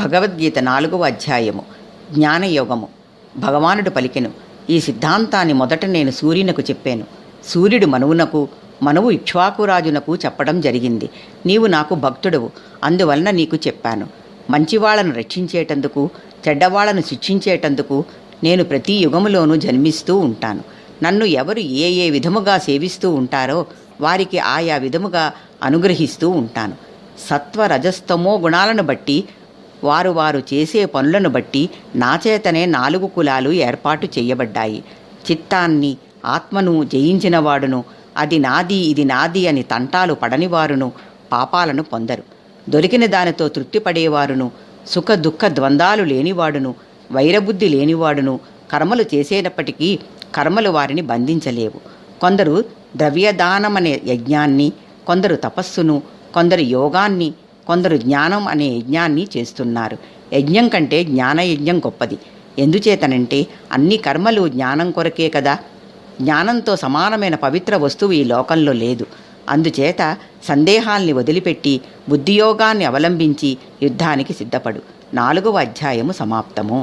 భగవద్గీత 4వ అధ్యాయము జ్ఞానయోగము. భగవానుడు పలికెను, ఈ సిద్ధాంతాన్ని మొదట నేను సూర్యునకు చెప్పాను. సూర్యుడు మనువునకు, మనువు ఇక్ష్వాకురాజునకు చెప్పడం జరిగింది. నీవు నాకు భక్తుడవు, అందువలన నీకు చెప్పాను. మంచివాళ్లను రక్షించేటందుకు, చెడ్డవాళ్లను శిక్షించేటందుకు నేను ప్రతి యుగములోనూ జన్మిస్తూ ఉంటాను. నన్ను ఎవరు ఏ విధముగా సేవిస్తూ ఉంటారో వారికి ఆయా విధముగా అనుగ్రహిస్తూ ఉంటాను. సత్వ రజస్తమో గుణాలను బట్టి వారు చేసే పనులను బట్టి నాచేతనే 4 కులాలు ఏర్పాటు చేయబడ్డాయి. చిత్తాన్ని, ఆత్మను జయించినవాడును, అది నాది ఇది నాది అని తంటాలు పడనివారును పాపాలను పొందరు. దొరికిన దానితో తృప్తిపడేవారును, సుఖ దుఃఖ ద్వంద్వాలు లేనివాడును, వైరబుద్ధి లేనివాడును కర్మలు చేసేటప్పటికీ కర్మలు వారిని బంధించలేవు. కొందరు ద్రవ్యదానమనే యజ్ఞాన్ని, కొందరు తపస్సును, కొందరు యోగాన్ని, కొందరు జ్ఞానం అనే యజ్ఞాన్ని చేస్తున్నారు. యజ్ఞం కంటే జ్ఞానయజ్ఞం గొప్పది. ఎందుచేతనంటే అన్ని కర్మలు జ్ఞానం కొరకే కదా. జ్ఞానంతో సమానమైన పవిత్ర వస్తువు ఈ లోకంలో లేదు. అందుచేత సందేహాల్ని వదిలిపెట్టి బుద్ధియోగాన్ని అవలంబించి యుద్ధానికి సిద్ధపడు. 4వ అధ్యాయము సమాప్తము.